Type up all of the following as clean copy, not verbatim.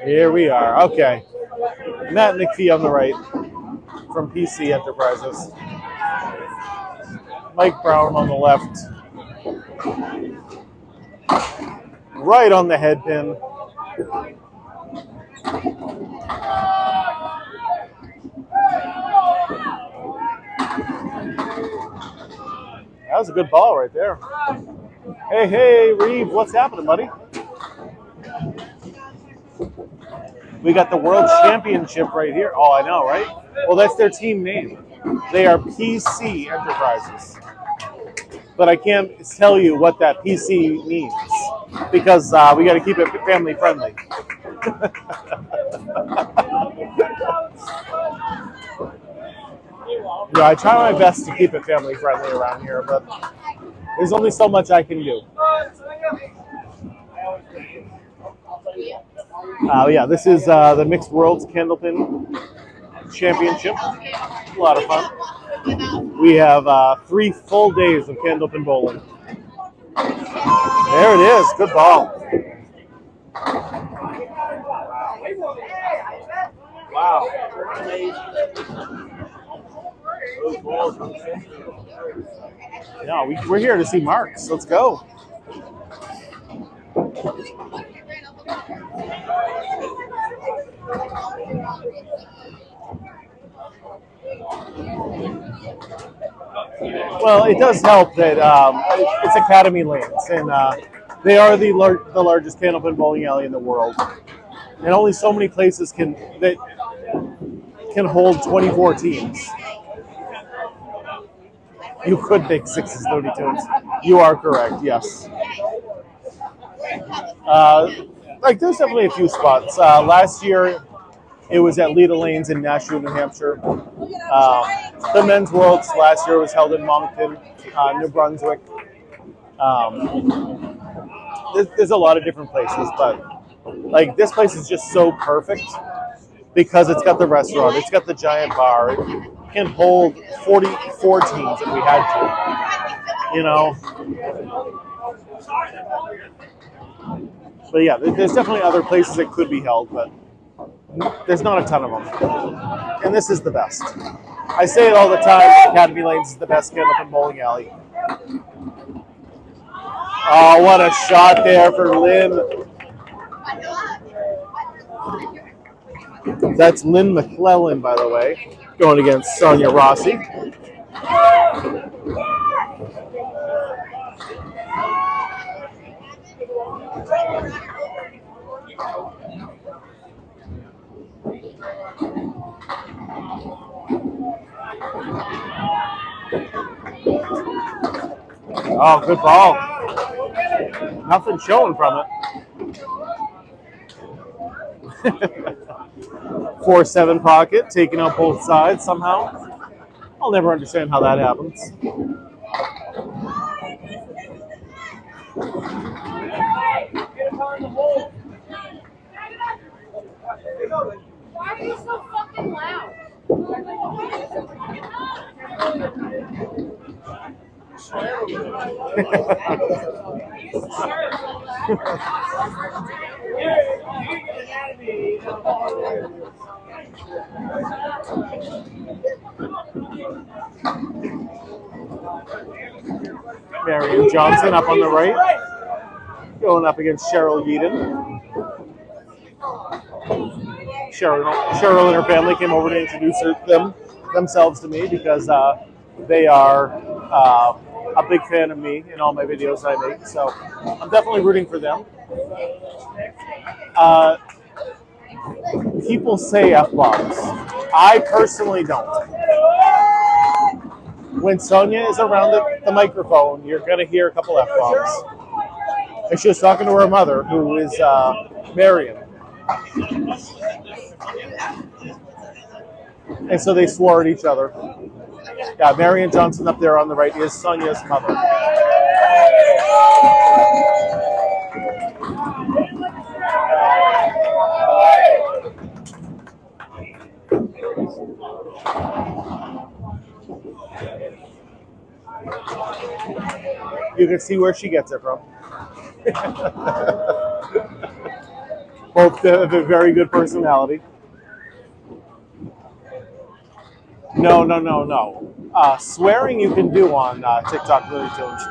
Here we are. Okay. Matt McPhee on the right from PC Enterprises. Mike Brown on the left. Right on the head pin. That was a good ball right there. Hey, Reeve, what's happening, buddy? We got the World Championship right here. Oh, I know, right? Well, that's their team name. They are PC Enterprises. But I can't tell you what that PC means because we got to keep it family friendly. Yeah, I try my best to keep it family friendly around here, but there's only so much I can do. Yeah, this is the Mixed Worlds Candlepin Championship. A lot of fun. We have 3 full days of candlepin bowling. There it is. Good ball. Wow. Yeah, we're here to see marks. Let's go. Well, it does help that it's Academy Lanes, and they are the largest candlepin bowling alley in the world, and only so many places can hold 24 teams. You could make 6s, 32s. You are correct. Yes. There's definitely a few spots. Last year, it was at Leda Lanes in Nashua, New Hampshire. The Men's Worlds last year was held in Moncton, New Brunswick. There's a lot of different places, but like this place is just so perfect because it's got the restaurant, it's got the giant bar, it can hold 44 teams if we had to, you know. But yeah, there's definitely other places that could be held, but there's not a ton of them. And this is the best. I say it all the time, Academy Lanes is the best candlepin bowling alley. Oh, what a shot there for Lynn. That's Lynn McLellan, by the way, going against Sonja Rossi. Oh, good ball. Nothing showing from it. 4-7 pocket, taking out both sides somehow. I'll never understand how that happens. Why are you so fucking loud? Marion Johnson up on the right, going up against Cheryl Yeadon. Cheryl and her family came over to introduce themselves to me because they are a big fan of me in all my videos I make. So I'm definitely rooting for them. People say F-bombs. I personally don't. When Sonja is around the microphone, you're going to hear a couple F-bombs. And she was talking to her mother, who is Marion. And so they swore at each other. Yeah, Marion Johnson up there on the right is Sonja's mother. You can see where she gets it from. Both have a very good personality. No. Swearing you can do on TikTok, Looney Tunes.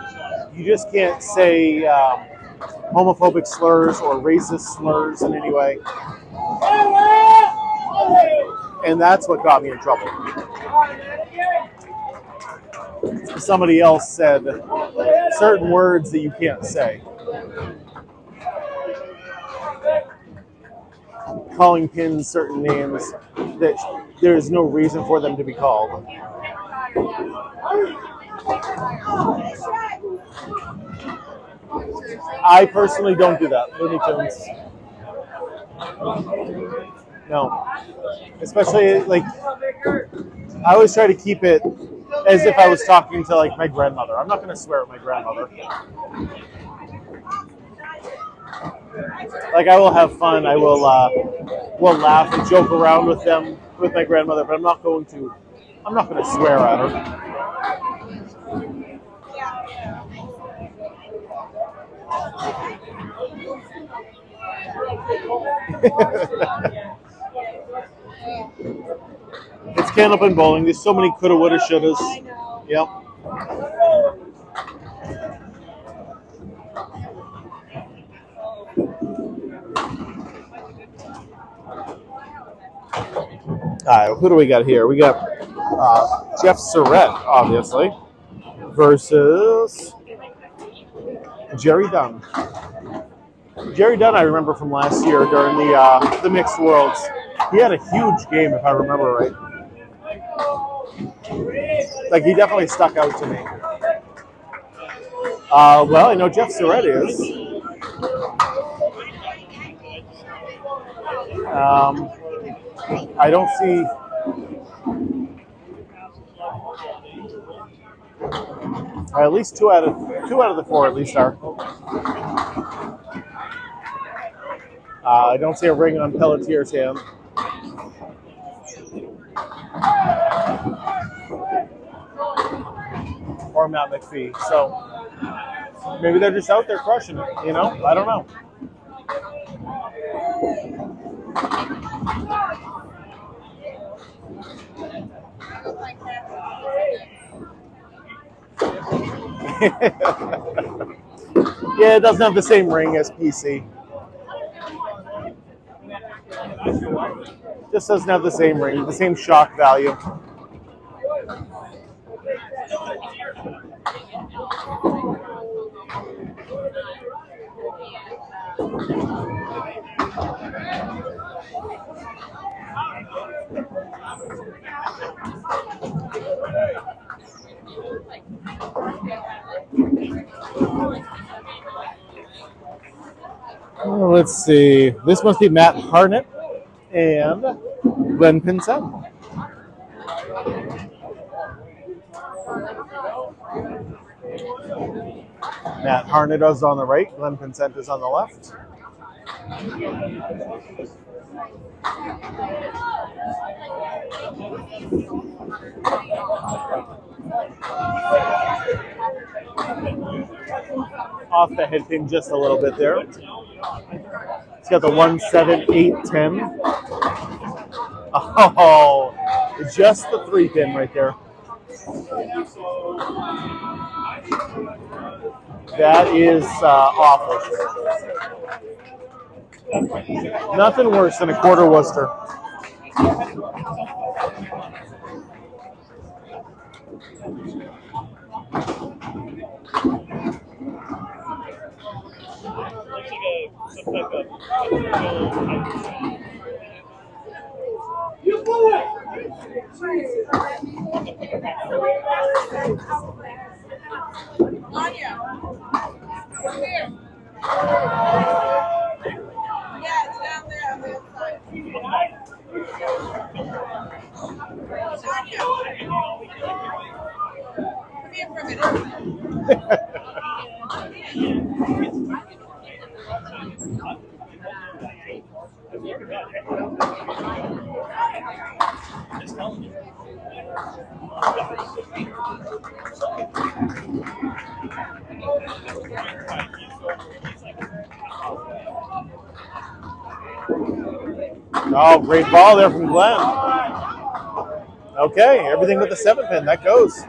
You just can't say homophobic slurs or racist slurs in any way. And that's what got me in trouble. Somebody else said certain words that you can't say. Calling pins certain names that there's no reason for them to be called. I personally don't do that. Looney Tunes. No. Especially, like, I always try to keep it as if I was talking to, like, my grandmother. I'm not going to swear at my grandmother. Like, I will have fun. I will laugh and joke around with them, with my grandmother, but I'm not going to swear at her. It's Candlepin Bowling. There's so many coulda, woulda, shouldas. Yep. All right, who do we got here? We got Jeff Surrette, obviously, versus Gerry Dunn. Gerry Dunn, I remember from last year during the mixed worlds. He had a huge game, if I remember right. Like, he definitely stuck out to me. Well, I know Jeff Surrette is. I don't see. At least two out of the four at least are. I don't see a ring on Pelletier's hand. Or Matt Mcphee. So maybe they're just out there crushing it, you know? I don't know. Yeah, it doesn't have the same ring as PC. Just doesn't have the same ring, the same shock value. Let's see. This must be Matt Harnett and Glen Pinsent. Matt Harnett is on the right. Glen Pinsent is on the left. Off the head pin just a little bit there. He's got the 1, 7, 8, 10. Oh, just the 3 pin right there. That is awful. Nothing worse than a quarter Worcester. You blew it! Anya, come here. Yeah, it's down there on the other side. Sonja, come here for a minute. Oh, great ball there from Glen. Okay, everything with the 7 pin. That goes.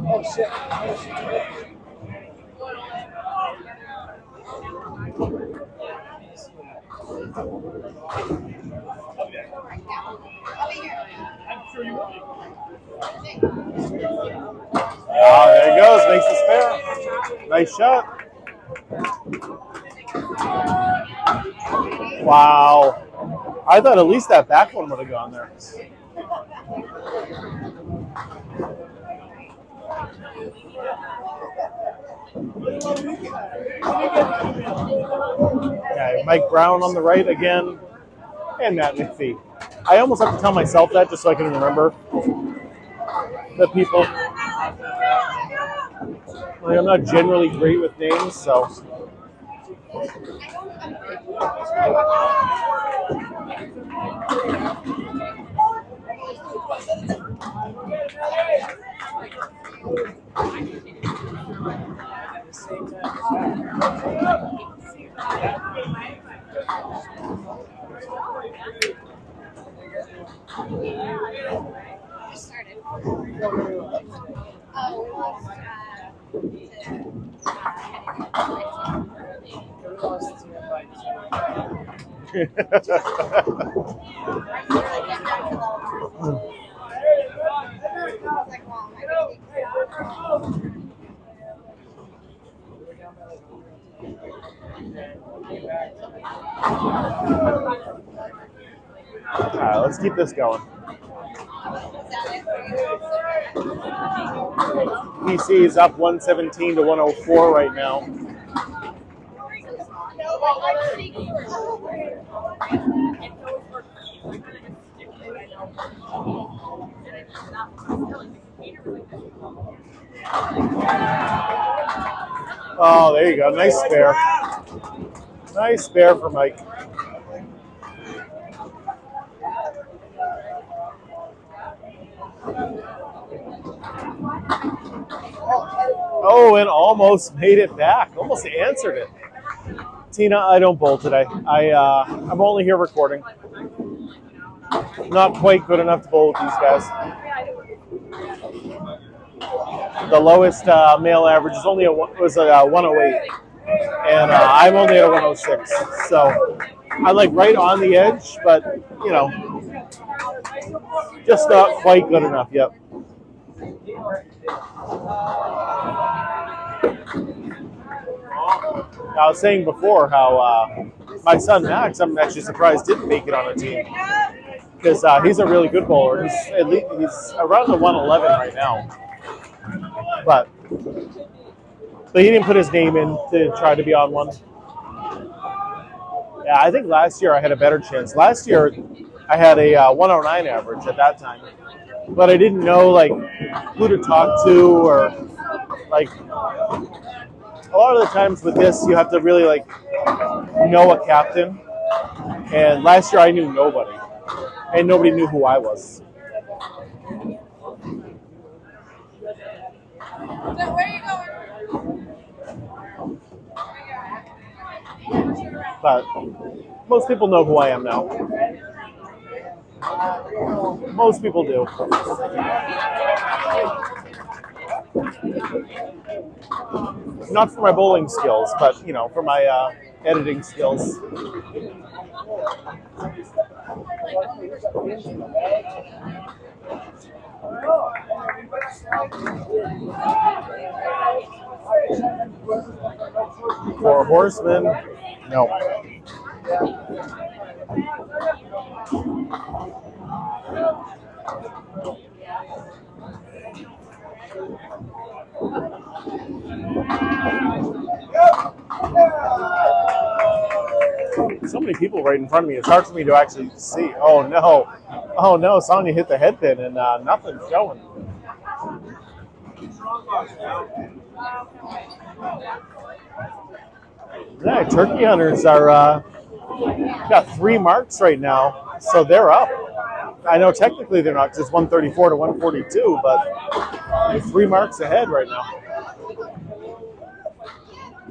Oh, shit. Oh, there it goes. Makes the spare. Nice shot. Wow. I thought at least that back one would have gone there. Yeah, Mike Brown on the right again. And Matt McPhee. I almost have to tell myself that just so I can remember the people. Like, I'm not generally great with names, so. All right, let's keep this going. PC is up 117 to 104 right now. Oh, there you go. Nice spare. Nice spare for Mike. Oh, and almost made it back. Almost answered it. Tina, I don't bowl today. I'm only here recording. Not quite good enough to bowl with these guys. The lowest male average is only was a 108, and I'm only at a 106. So I'm like right on the edge, but you know, just not quite good enough yet. I was saying before how my son Max, I'm actually surprised didn't make it on a team because he's a really good bowler. He's around the 111 right now, but he didn't put his name in to try to be on one. Yeah, I think last year I had a better chance. Last year I had a 109 average at that time, but I didn't know like who to talk to or like. A lot of the times with this, you have to really like know a captain. And last year I knew nobody, and nobody knew who I was. So where are you going? But most people know who I am now. Most people do. Not for my bowling skills, but you know, for my editing skills. Four horsemen. No. So many people right in front of me. It's hard for me to actually see. Oh no. Oh no, Sonja hit the head pin and nothing's showing. Yeah, turkey hunters are got 3 marks right now, so they're up. I know technically they're not, just 134 to 142, but they're 3 marks ahead right now. Oh.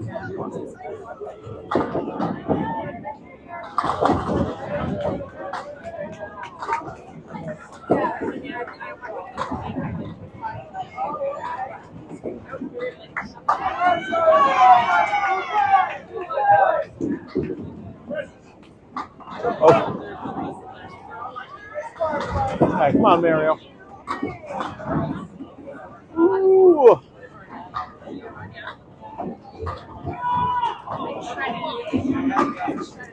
All right, come on, Marion. Ooh.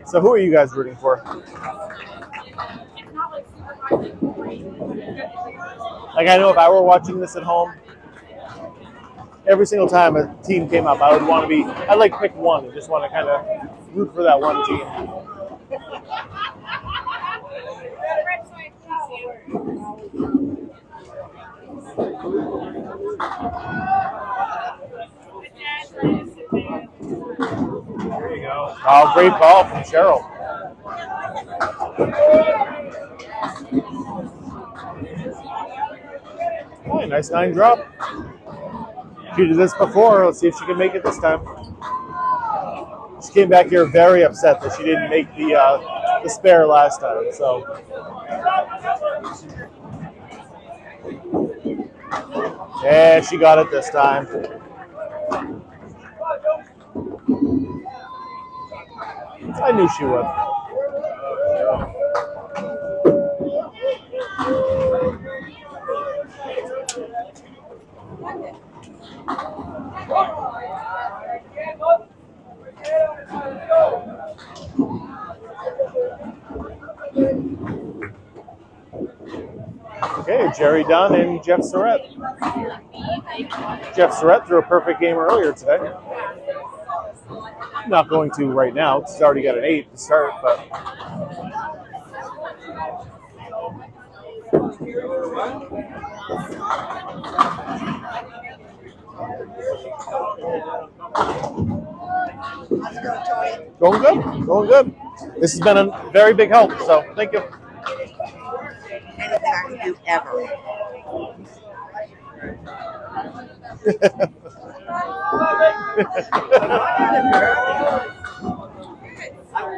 So who are you guys rooting for? Like, I know if I were watching this at home, every single time a team came up, I would want to be, I'd like pick one and just want to kind of root for that one team. There you go. Oh, great ball from Cheryl. Oh, nice 9 drop. She did this before. Let's see if she can make it this time. She came back here very upset that she didn't make the spare last time. So, yeah, she got it this time. I knew she would. Okay, Gerry Dunn and Jeff Surrette. Jeff Surrette threw a perfect game earlier today. Not going to right now. He's already got an 8 to start, but going good. Going good. This has been a very big help, so thank you. Anything I can do ever.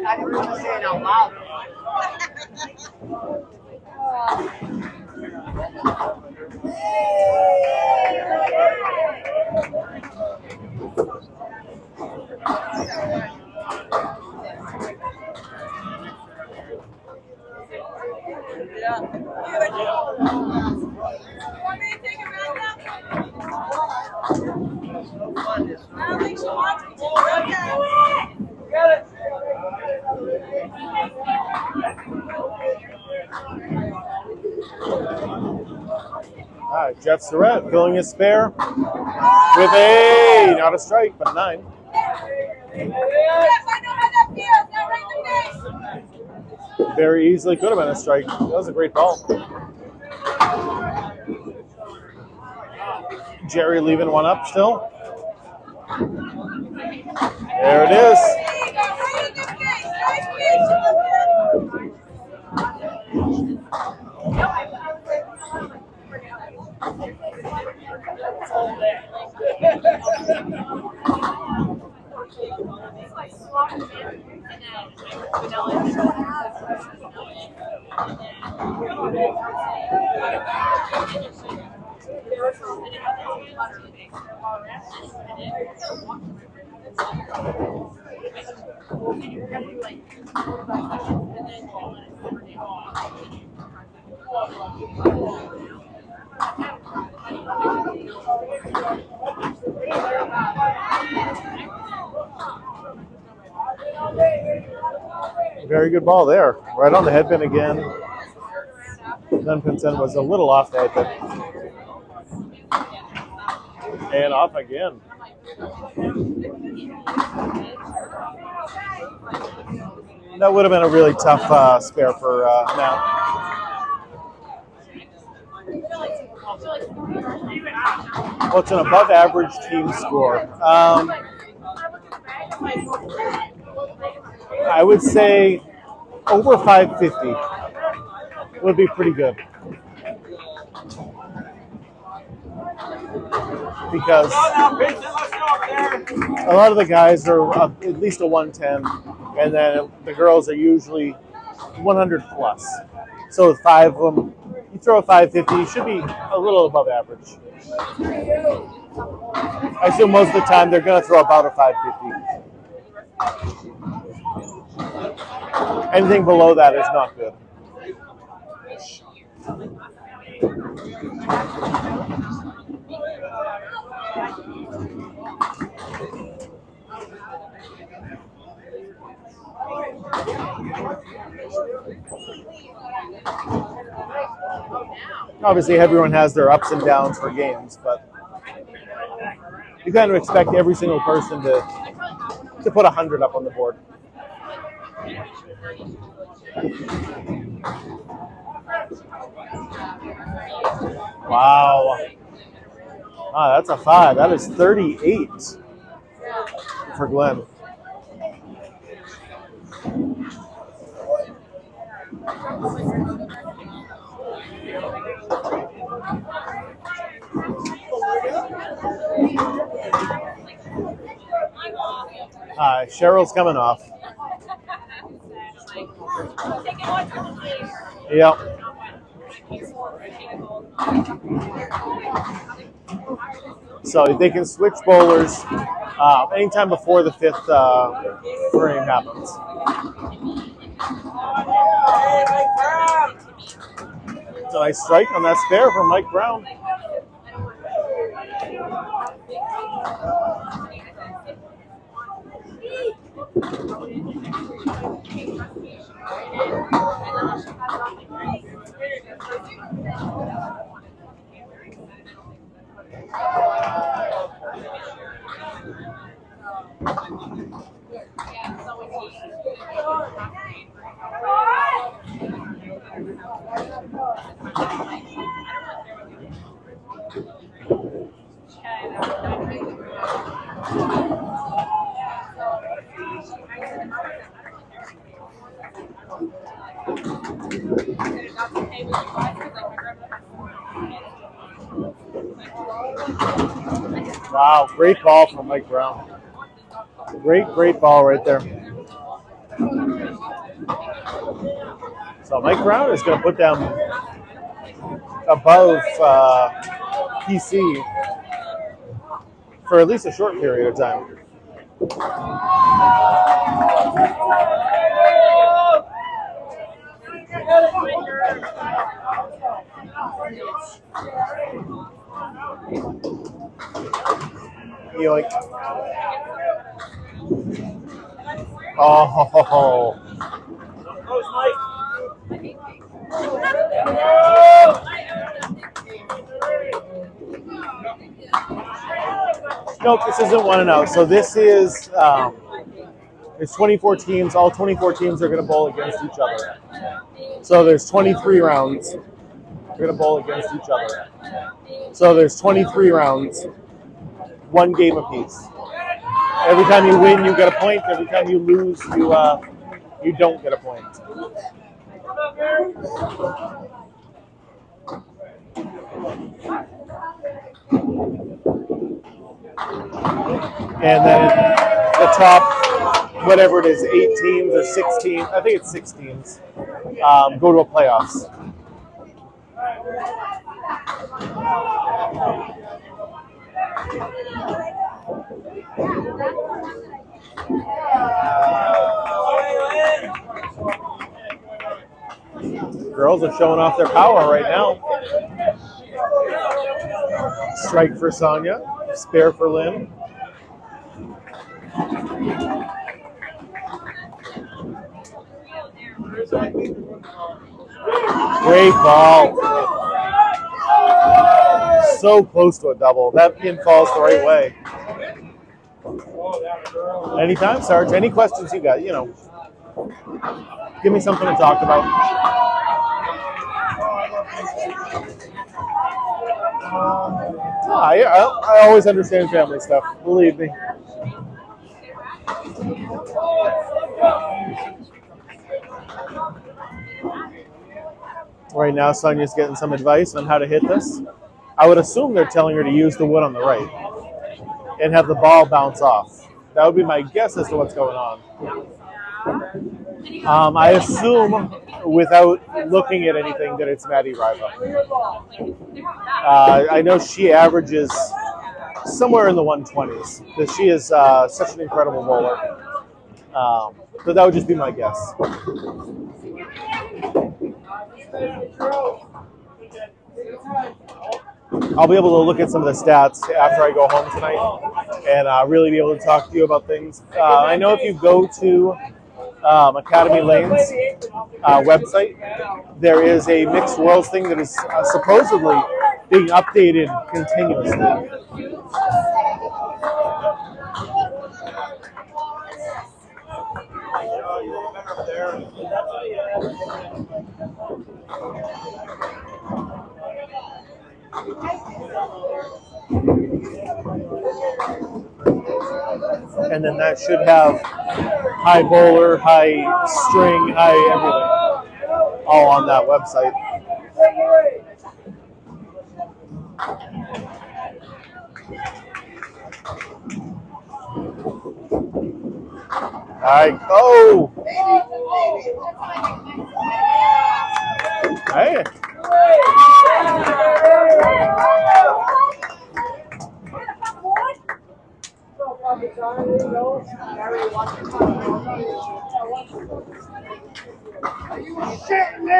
I didn't want to say it out loud. All right, Jeff Surrette filling his spare with a, not a strike, but a 9. Very easily could have been a strike. That was a great ball. Gerry leaving one up still. There it is. Very good ball there. Right on the headpin again. Then Pinsent was a little off the headpin. And off again. That would have been a really tough spare for Nat. What's an above average team score? I would say over 550 would be pretty good. Because A lot of the guys are at least a 110, and then the girls are usually 100 plus. So with 5 of them, you throw a 550, you should be a little above average. I assume most of the time they're going to throw about a 550. Anything below that is not good. Obviously, everyone has their ups and downs for games, but you kind of expect every single person to put 100 up on the board. Wow. Ah, that's a 5. That is 38 for Glen. Cheryl's coming off. Yep. So they can switch bowlers anytime before the 5th frame happens. It's a nice strike on that spare from Mike Brown. Wow, great ball from Mike Brown. Great ball right there. So Mike Brown is going to put them above PC for at least a short period of time. Yoink. Oh. Nope, this isn't 1-0. So this is it's 24 teams. All 24 teams are going to bowl against each other. So there's 23 rounds. They're going to bowl against each other. So there's 23 rounds, 1 game apiece. Every time you win, you get a point. Every time you lose, you don't get a point. And then the top, whatever it is, 8 teams or 6 teams, I think it's 6 teams, go to a playoffs. Girls are showing off their power right now. Strike for Sonja, spare for Lynn. Great ball. So close to a double. That pin falls the right way. Anytime, Sarge. Any questions you got, give me something to talk about. I always understand family stuff. Believe me. Right now, Sonja's getting some advice on how to hit this. I would assume they're telling her to use the wood on the right and have the ball bounce off. That would be my guess as to what's going on. I assume, without looking at anything, that it's Maddie Riva. I know she averages somewhere in the 120s because she is such an incredible bowler. So that would just be my guess. I'll be able to look at some of the stats after I go home tonight and really be able to talk to you about things. I know if you go to Academy Lane's website, there is a Mixed Worlds thing that is supposedly being updated continuously. And then that should have high bowler, high string, high everything, all on that website. All right, go! Hey. Are you shitting me?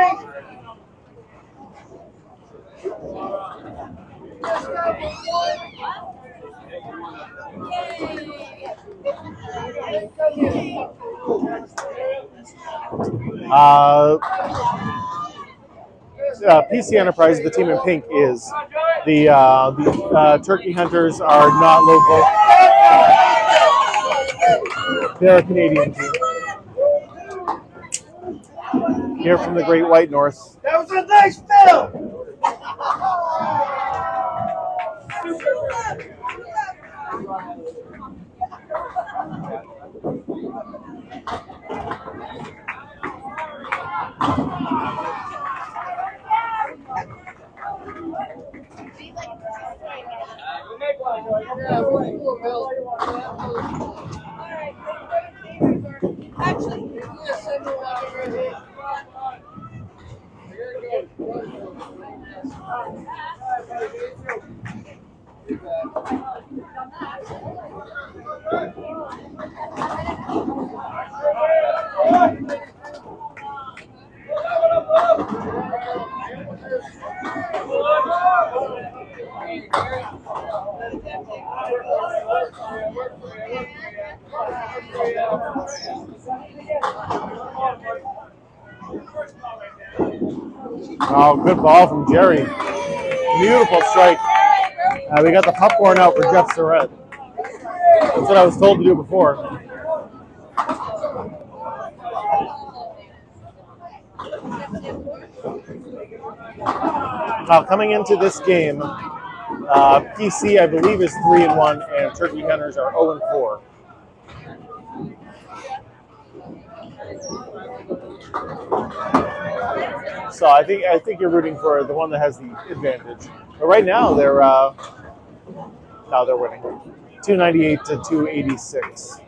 PC Enterprise, the team in pink, is the Turkey Hunters are not local. They're a Canadian team. Here from the Great White North. That was a nice film. Actually, Oh, good ball from Gerry. Beautiful strike. We got the popcorn out for Jeff Surrette. That's what I was told to do before. Now, coming into this game, PC, I believe, is 3-1, and Turkey Hunters are 0-4. So I think you're rooting for the one that has the advantage. But right now they're winning, 298 to 286.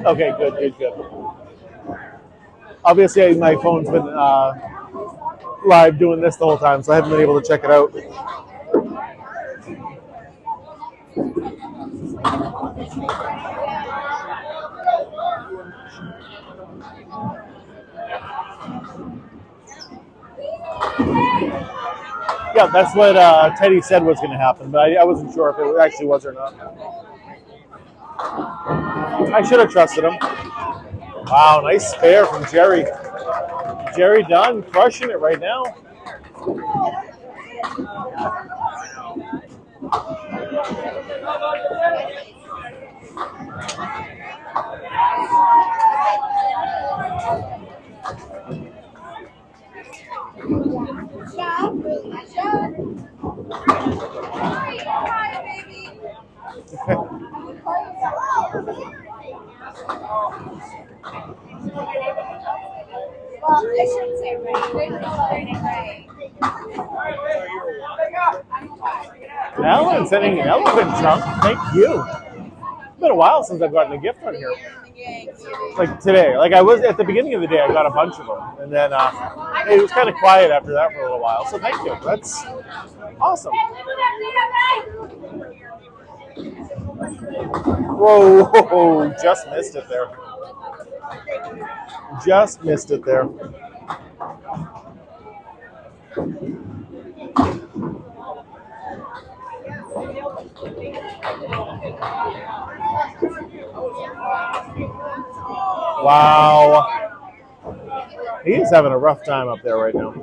Okay, good. Obviously, my phone's been live doing this the whole time, so I haven't been able to check it out. Yeah, that's what Teddy said was going to happen, but I wasn't sure if it actually was or not. I should have trusted him. Wow, nice spare from Gerry. Gerry Dunn crushing it right now. Well, I shouldn't say right. They were celebrating right. Alan sending an elephant trunk. Thank you. It's been a while since I've gotten a gift on here. Like today. Like I was at the beginning of the day, I got a bunch of them. And then it was kind of quiet after that for a little while. So thank you. That's awesome. Whoa, just missed it there. Just missed it there. Wow. He is having a rough time up there right now.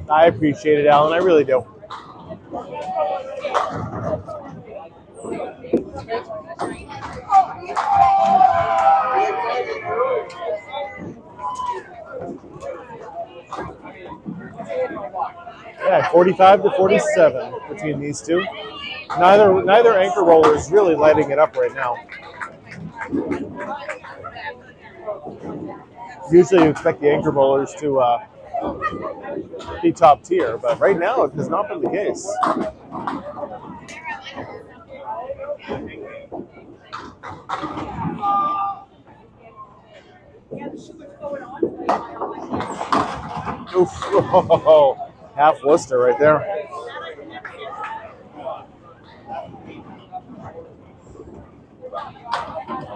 I appreciate it, Alan. I really do. Yeah, 45 to 47 between these two. Neither anchor roller is really lighting it up right now. Usually you expect the anchor rollers to be top tier, but right now it has not been the case. Oof. Oh, half Worcester right there.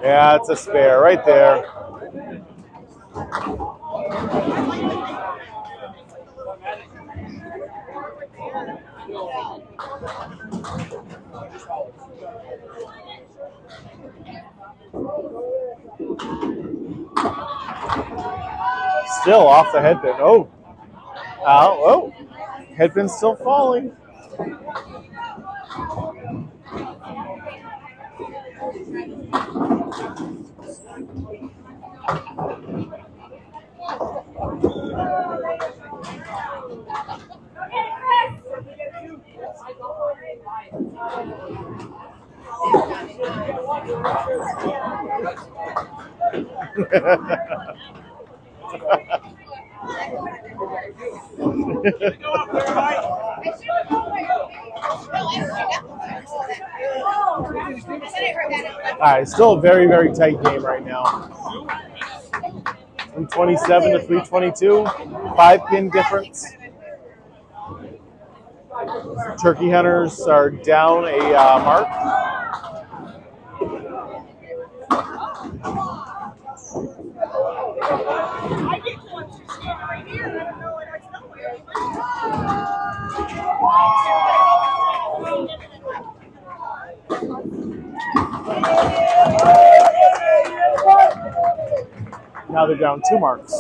Yeah, it's a spare right there. Still off the headpin. Oh. Oh. Headpin's still falling. All right, still a very, very tight game right now. 327 to 322, 5-pin difference. Turkey Hunters are down a mark. Now they're down 2 marks.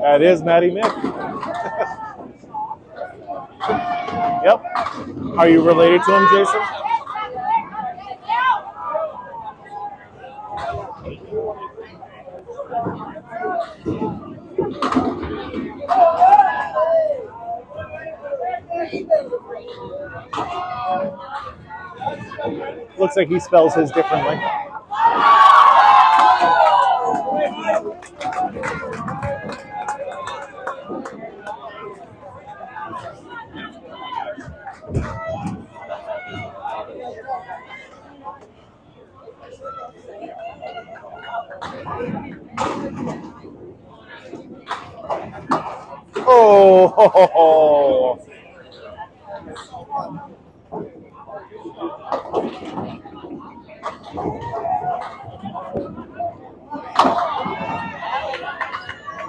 That is Matty Mick. Yep. Are you related to him, Jason? Looks like he spells his differently. Oh!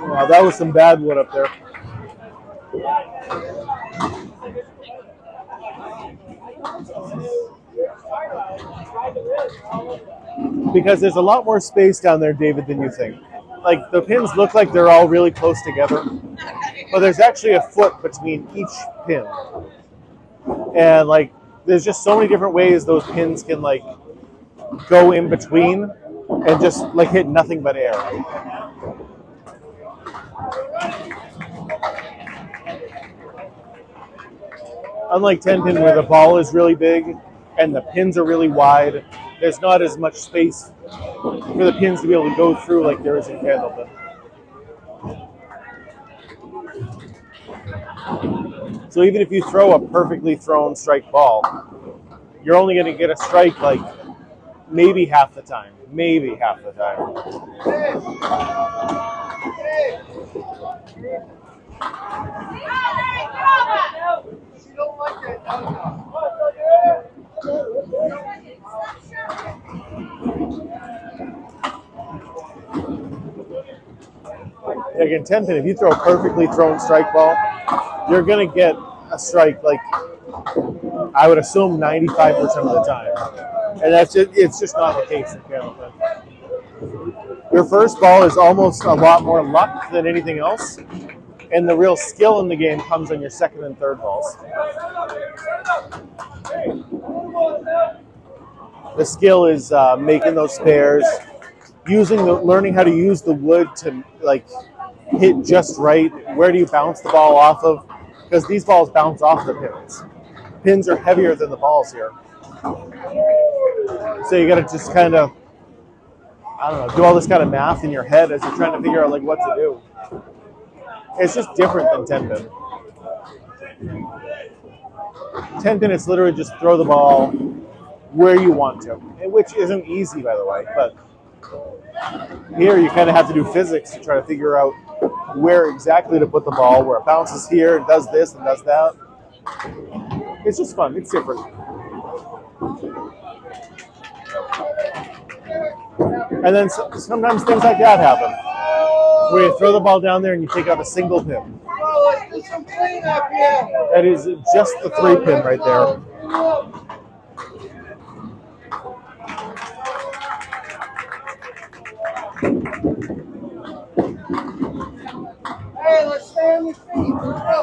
Wow, that was some bad wood up there. Because there's a lot more space down there, David, than you think. Like, the pins look like they're all really close together, but there's actually a foot between each pin. And, like, there's just so many different ways those pins can, like, go in between and just like hit nothing but air. Unlike 10 pin where the ball is really big and the pins are really wide, there's not as much space for the pins to be able to go through like there is in candlepin. So even if you throw a perfectly thrown strike ball, you're only going to get a strike like maybe half the time. Maybe half the time. Again, 10 pin, if you throw a perfectly thrown strike ball, you're going to get a strike like I would assume 95% of the time. And it's just not the case in candlepin. Your first ball is almost a lot more luck than anything else, and the real skill in the game comes on your second and third balls. The skill is making those spares, learning how to use the wood to like hit just right. Where do you bounce the ball off of? Because these balls bounce off the pins. Pins are heavier than the balls here. So you got to just kind of, I don't know, do all this kind of math in your head as you're trying to figure out like what to do. It's just different than 10 pin. 10 pin, it's literally just throw the ball where you want to, which isn't easy, by the way. But here you kind of have to do physics to try to figure out where exactly to put the ball, where it bounces here and does this and does that. It's just fun. It's different. And then sometimes things like that happen, where you throw the ball down there and you take out a single pin. That is just the 3 pin right there. Hey, let's stay on your feet. Let's go.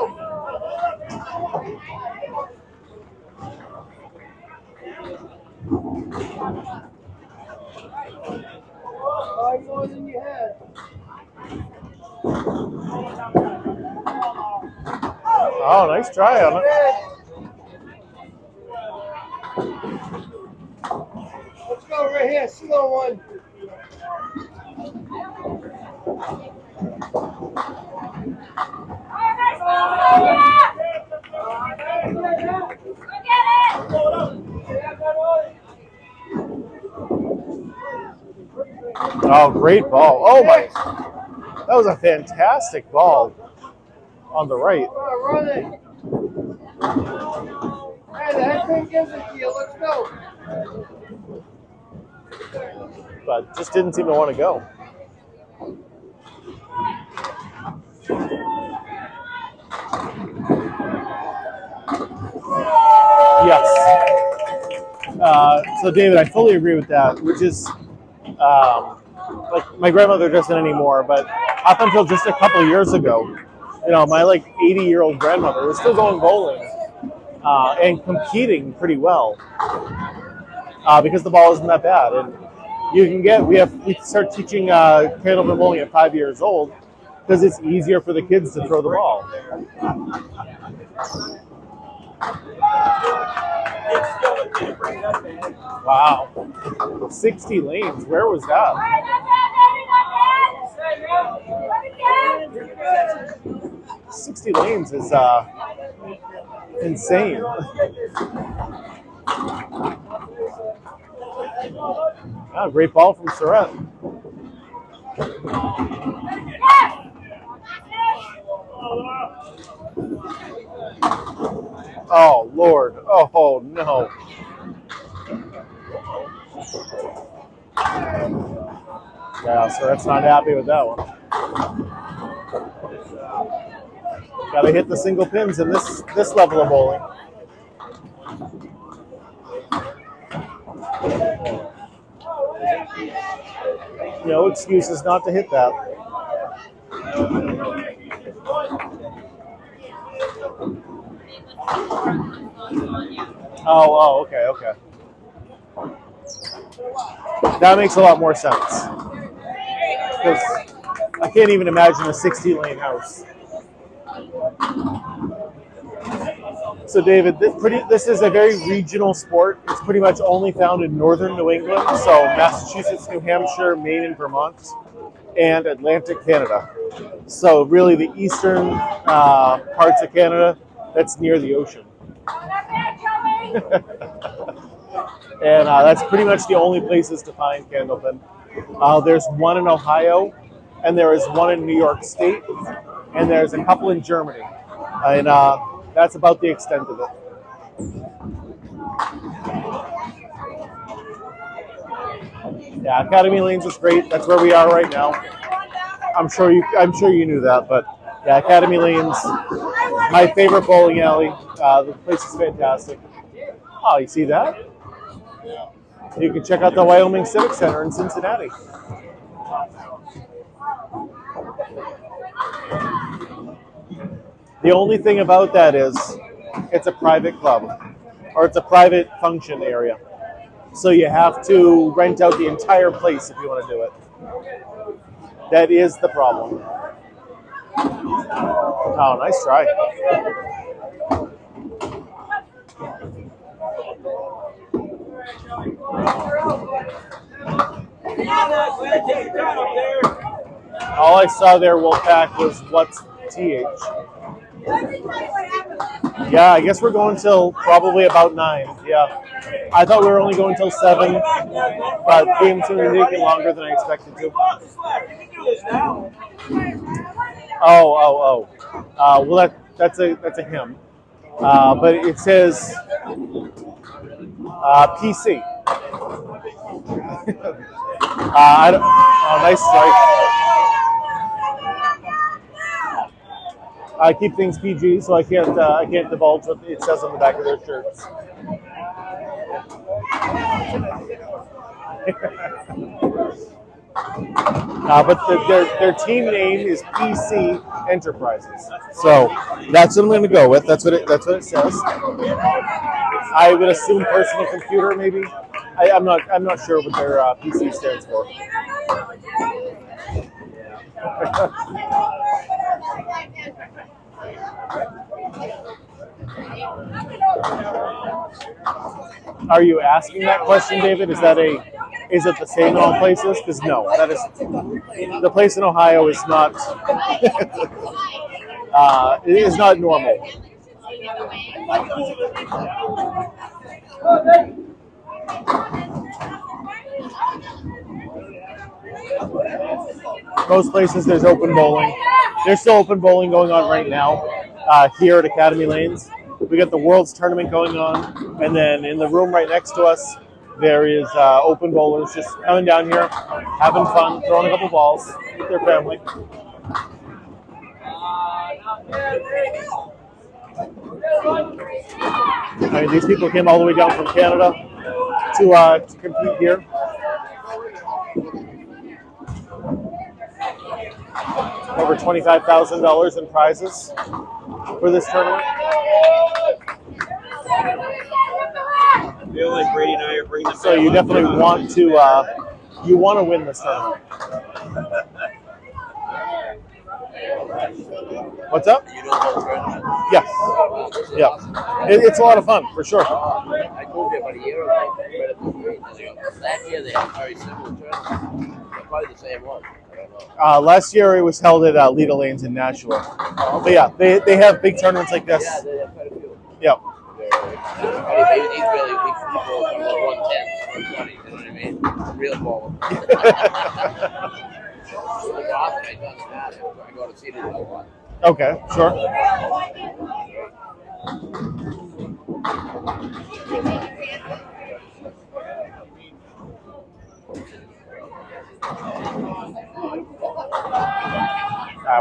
Oh, you're going in your head. Oh, nice try on it. Let's go right here. Slow one. Oh, great ball. Oh, my. That was a fantastic ball on the right. Run it. Hey, the head thing gives it to you. Let's go. But just didn't seem to want to go. Yes. So, David, I fully agree with that, which is like my grandmother doesn't anymore, but up until just a couple of years ago, my like 80-year-old grandmother was still going bowling and competing pretty well because the ball isn't that bad. And we start teaching candlepin bowling at 5 years old because it's easier for the kids to throw the ball. Wow. 60 lanes. Where was that? 60 lanes is insane. Oh, great ball from Surrette. Oh, Lord. Oh, no. Yeah, Surrette's not happy with that one. Got to hit the single pins in this level of bowling. No excuses not to hit that. Oh, okay. That makes a lot more sense. Because I can't even imagine a 60-lane house. So, David, this is a very regional sport. It's pretty much only found in northern New England, so Massachusetts, New Hampshire, Maine, and Vermont, and Atlantic Canada. So, really, the eastern parts of Canada that's near the ocean. And that's pretty much the only places to find Candlepin. There's one in Ohio, and there is one in New York State, and there's a couple in Germany. And that's about the extent of it. Yeah, Academy Lanes is great. That's where we are right now. I'm sure you knew that, but yeah, Academy Lanes, my favorite bowling alley. The place is fantastic. Oh, you see that? You can check out the Wyoming Civic Center in Cincinnati. The only thing about that is it's a private club, or it's a private function area. So you have to rent out the entire place if you want to do it. That is the problem. Oh, nice try. All I saw there, Wolfpack, was what's TH. Yeah, I guess we're going till probably about 9. Yeah. I thought we were only going till 7, but games are taking longer than I expected to. Oh. Well, that's a hymn. But it says PC. Nice strike. I keep things PG, so I can't divulge what it says on the back of their shirts. But their team name is PC Enterprises, so that's what I'm going to go with. That's what it says. I would assume personal computer, maybe. I'm not sure what their PC stands for. Are you asking that question, David? Is it the same in all places? Because no, that is the place in Ohio is not. It is not normal. Most places there's open bowling. There's still open bowling going on right now here at Academy Lanes. We got the World's Tournament going on, and then in the room right next to us, there is open bowlers just coming down here, having fun, throwing a couple balls with their family. I mean, these people came all the way down from Canada to compete here. Over $25,000 in prizes for this tournament. Bill and Brady and I are bringing. So you definitely want to win this tournament. What's up? Yes. Yeah. It's a lot of fun, for sure. I told you about a year ago. Last year they had a very similar tournament. Probably the same one. Last year it was held at Yeadon Lanes in Nashua. But yeah, they have big tournaments like this. Yeah, they have quite a few. Yeah. Maybe these really big people from the 110, 120, you know what I mean? Real ball. I go to see it a lot. Okay, sure.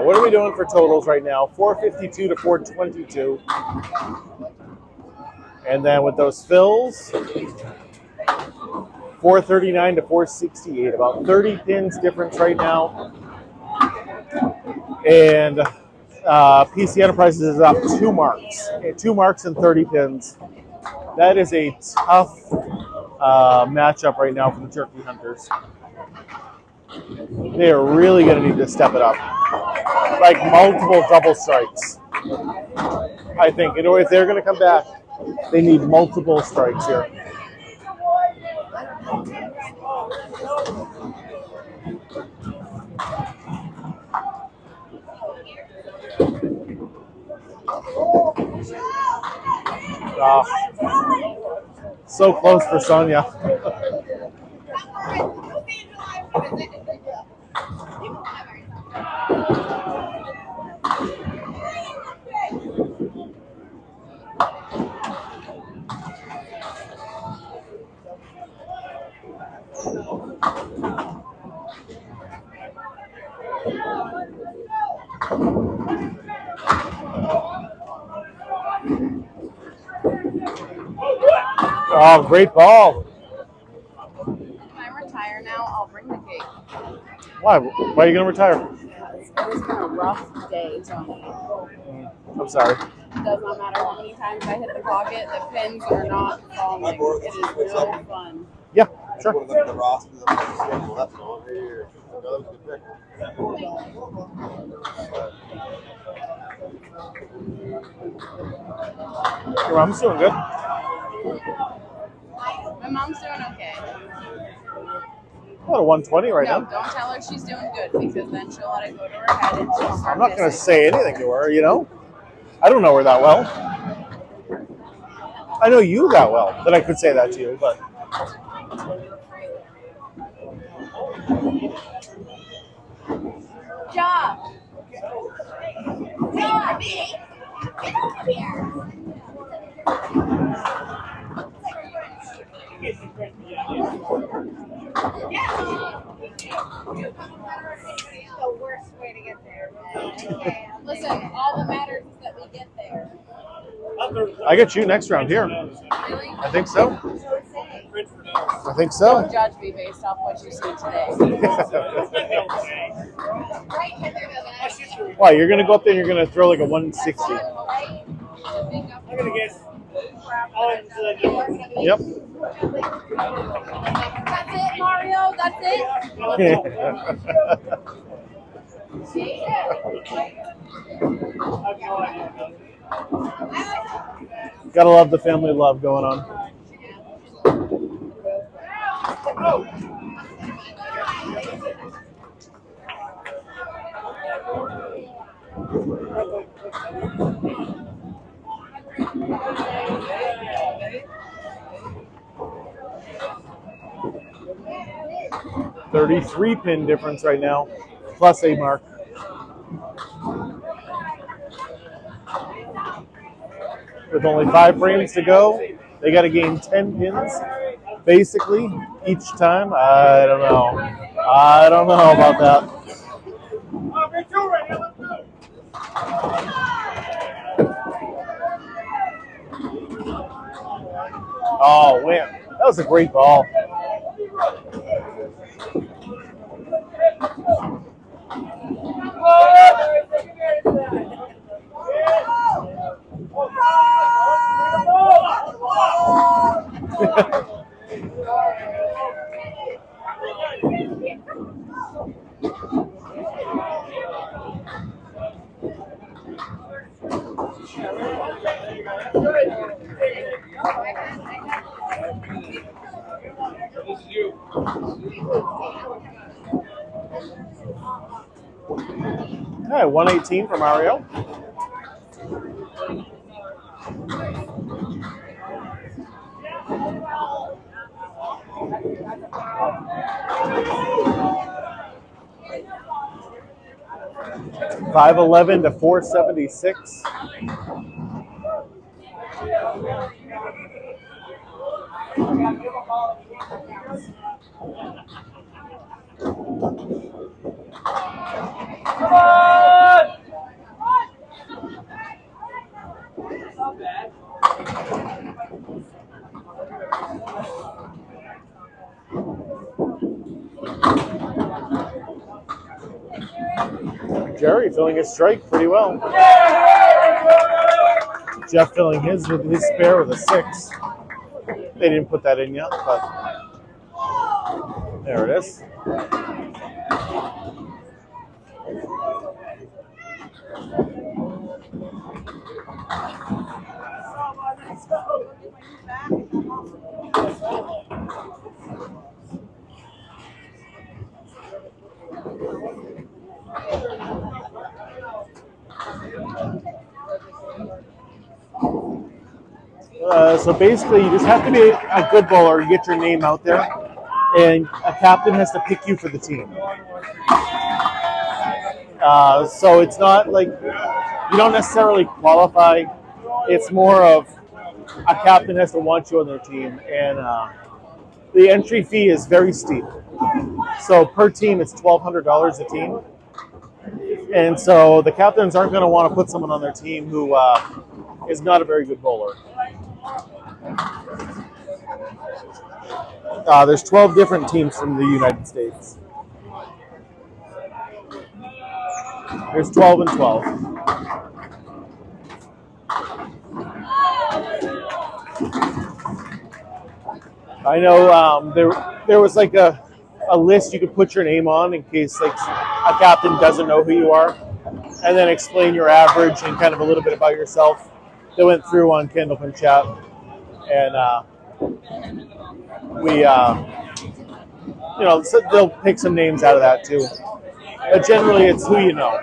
What are we doing for totals right now? 452 to 422. And then with those fills, 439 to 468. About 30 pins difference right now. And PC Enterprises is up 2 marks. 2 marks and 30 pins. That is a tough matchup right now for the turkey hunters. They are really going to need to step it up. Like multiple double strikes, I think. You know, if they're going to come back, they need multiple strikes here. So close for Sonja. Oh, great ball. Can I retire now? I'll bring the cake. Why? Why are you going to retire? It's been a rough day, Tony. I'm sorry. It does not matter how many times I hit the pocket, the pins are not falling. It is no fun. Yeah, sure. The Rossi, that's all here. That was a good pick. Your mom's doing good. My mom's doing okay. What, a 120 right No, now? don't tell her she's doing good because then she'll let it go to her head and she'll start I'm not going to missing. say anything to her, you know? I don't know her that well. I know you that well that I could say that to you, but... Ja! Ja! Get over here! The worst way to get there. Listen, all that matters is that we get there. I get you next round here. Really? I think so. I think so. Don't judge me based off what you see today. Why, you're going to go up there and you're going to throw like a 160. I'm gonna guess. Yep. That's it, Mario. That's it. Gotta love the family love going on. $33 pin difference right now, plus a mark. With only 5 frames to go, they got to gain 10 pins, basically, each time. I don't know. I don't know about that. Oh, man. That was a great ball. Okay, 118 for Mario. $511 to $476. Come on! Not bad. Gerry filling his strike pretty well. Jeff filling his with his spare with a 6. They didn't put that in yet, but there it is. So basically, you just have to be a good bowler, get your name out there, and a captain has to pick you for the team. So it's not like you don't necessarily qualify. It's more of a captain has to want you on their team, and the entry fee is very steep. So per team, it's $1,200 a team, and so the captains aren't going to want to put someone on their team who is not a very good bowler. There's 12 different teams from the United States. There's 12 and 12. I know there was like a list you could put your name on in case like a captain doesn't know who you are, and then explain your average and kind of a little bit about yourself. They went through on Candlepin Chat, and so they'll pick some names out of that too. But generally, it's who you know.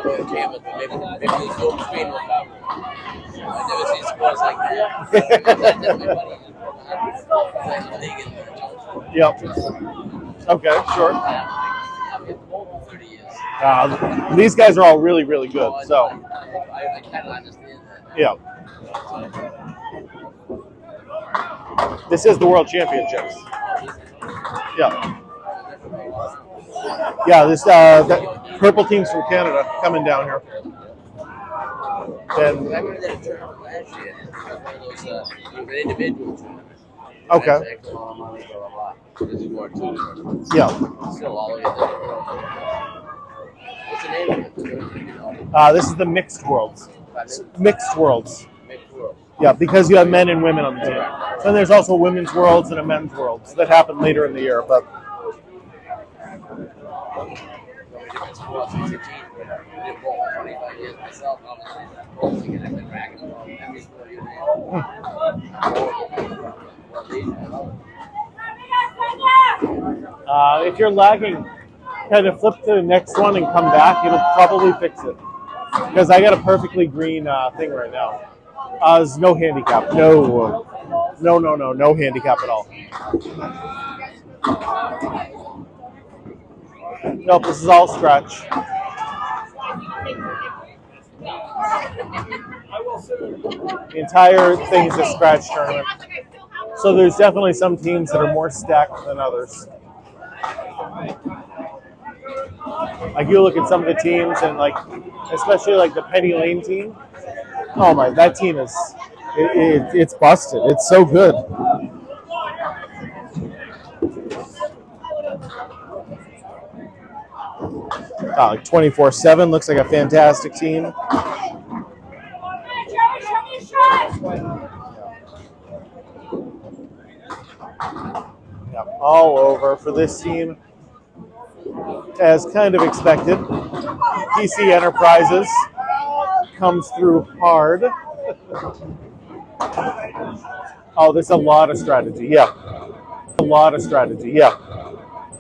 Maybe the Zoom screen will come. I've never seen scores like that. Yep. Okay, sure. 30 years. These guys are all really, really good. So. I kind of understand that. Yeah. This is the World Championships. Yeah. Yeah, this the purple team's from Canada coming down here. And I remember that tournament last year. It was an individual tournament. okay. This is more two. Yeah. Still all the way there. What's the name of it? This is the mixed worlds. Mixed worlds. Mixed world. Yeah, because you have men and women on the team. Then there's also women's worlds and a men's worlds that happen later in the year. But Different sports. 16. I did bowl for 25 years myself. Obviously, I've been racking them up every sport you name. if you're lagging, kind of flip to the next one and come back. It'll probably fix it. Because I got a perfectly green thing right now. There's no handicap. No handicap at all. Nope, this is all stretch. The entire thing is a scratch tournament. So there's definitely some teams that are more stacked than others. Like you look at some of the teams and like, especially like the Penny Lane team. Oh my, that team is, it's busted. It's so good. Like 24/7 looks like a fantastic team. Yeah, all over for this team. As kind of expected, PC Enterprises comes through hard. Oh, there's a lot of strategy. Yeah. A lot of strategy. Yeah.